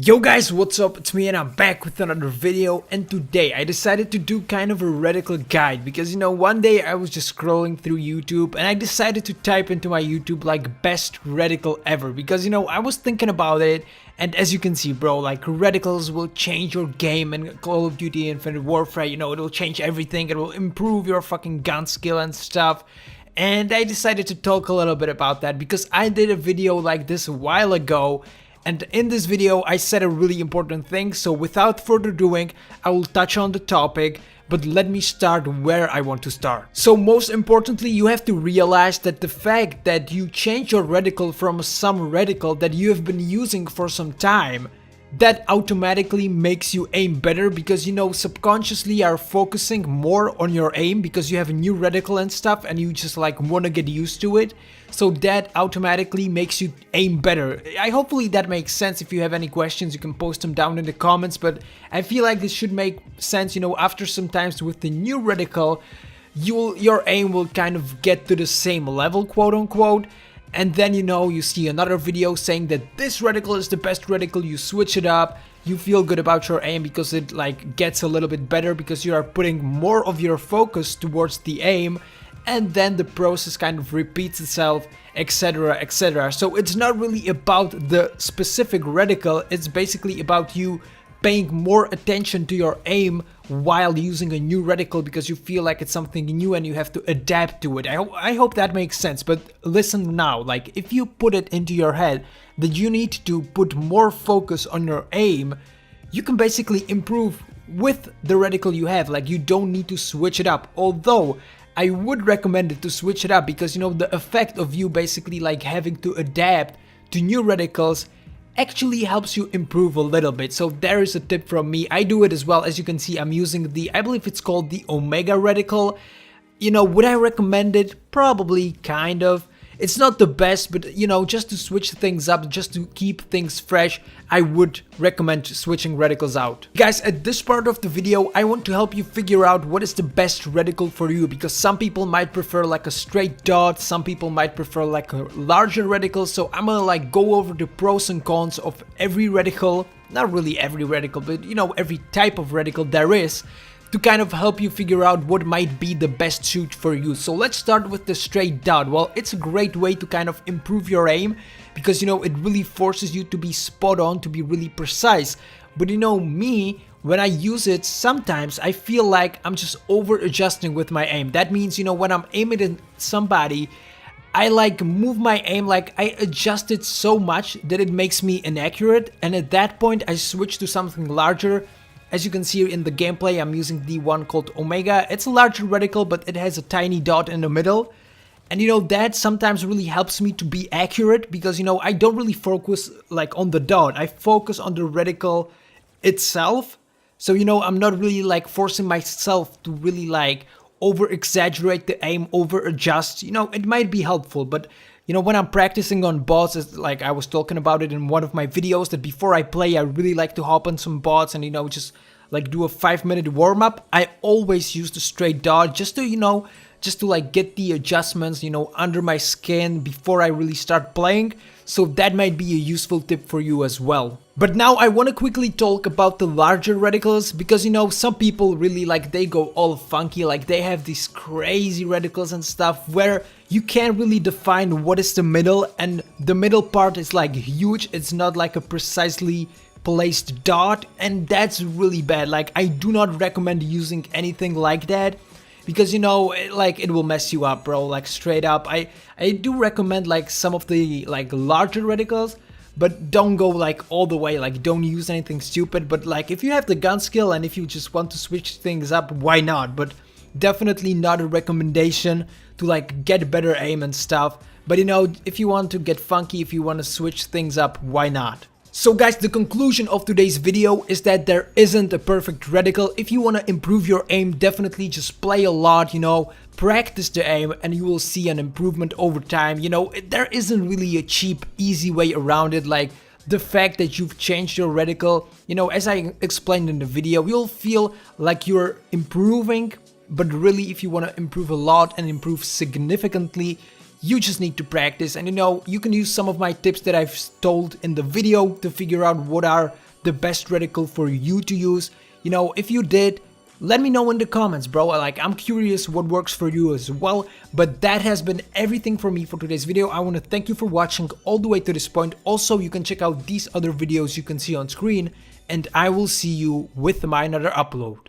Yo guys, what's up? It's me and I'm back with another video, and today I decided to do kind of a radical guide because one day I was just scrolling through YouTube and I decided to type into my YouTube like best radical ever because I was thinking about it, and as you can see bro, like radicals will change your game and Call of Duty Infinite Warfare, it will change everything, it will improve your fucking gun skill and stuff. And I decided to talk a little bit about that because I did a video like this a while ago. And in this video I said a really important thing, so without further doing, I will touch on the topic, but let me start where I want to start. So most importantly, you have to realize that the fact that you change your reticle from some reticle that you have been using for some time, that automatically makes you aim better because subconsciously you are focusing more on your aim because you have a new reticle and stuff and you just like want to get used to it. So that automatically makes you aim better. Hopefully that makes sense. If you have any questions, you can post them down in the comments, but I feel like this should make sense. After some times with the new reticle, your aim will kind of get to the same level, quote unquote. And then you see another video saying that this reticle is the best reticle, you switch it up, you feel good about your aim because it like gets a little bit better because you are putting more of your focus towards the aim, and then the process kind of repeats itself, etc, etc. So it's not really about the specific reticle, it's basically about you paying more attention to your aim while using a new reticle because you feel like it's something new and you have to adapt to it. I hope that makes sense, but listen now, like if you put it into your head that you need to put more focus on your aim, you can basically improve with the reticle you have. Like you don't need to switch it up, although I would recommend it to switch it up because the effect of you basically like having to adapt to new reticles actually helps you improve a little bit. So there is a tip from me. I do it as well. As you can see, I'm using I believe it's called the Omega reticle. Would I recommend it? Probably, kind of. It's not the best, but just to switch things up, just to keep things fresh, I would recommend switching reticles out. Guys, at this part of the video, I want to help you figure out what is the best reticle for you, because some people might prefer like a straight dot, some people might prefer like a larger reticle, so I'm gonna like go over the pros and cons of every reticle, not really every reticle, but every type of reticle there is, to kind of help you figure out what might be the best suit for you. So let's start with the straight dot. Well, it's a great way to kind of improve your aim because it really forces you to be spot on, to be really precise. But me, when I use it, sometimes I feel like I'm just over adjusting with my aim. That means when I'm aiming at somebody, I like move my aim, like I adjust it so much that it makes me inaccurate, and at that point I switch to something larger. As you can see in the gameplay, I'm using the one called Omega. It's a larger reticle, but it has a tiny dot in the middle. And that sometimes really helps me to be accurate because I don't really focus like on the dot. I focus on the reticle itself. So I'm not really like forcing myself to really like over exaggerate the aim, over adjust. It might be helpful, but when I'm practicing on bots, it's like I was talking about it in one of my videos, that before I play, I really like to hop on some bots and, just like do a 5-minute warm up. I always use the straight dot just to like get the adjustments, under my skin before I really start playing. So that might be a useful tip for you as well. But now I want to quickly talk about the larger reticles because some people really like, they go all funky, like they have these crazy reticles and stuff where you can't really define what is the middle, and the middle part is like huge. It's not like a precisely placed dot, and that's really bad. Like I do not recommend using anything like that because like it will mess you up, bro, like straight up. I do recommend like some of the like larger reticles, but don't go like all the way, like don't use anything stupid. But like if you have the gun skill and if you just want to switch things up, why not? But definitely not a recommendation to like get better aim and stuff. But if you want to get funky, if you want to switch things up, why not? So guys, the conclusion of today's video is that there isn't a perfect reticle. If you want to improve your aim, definitely just play a lot, practice the aim, and you will see an improvement over time. There isn't really a cheap, easy way around it. Like the fact that you've changed your reticle, as I explained in the video, you'll feel like you're improving, but really if you want to improve a lot and improve significantly, You just need to practice, and you can use some of my tips that I've told in the video to figure out what are the best reticle for you to use? You know, if you did, let me know in the comments, bro. Like, I'm curious what works for you as well. But that has been everything for me for today's video. I want to thank you for watching all the way to this point. Also, you can check out these other videos you can see on screen, and I will see you with my another upload.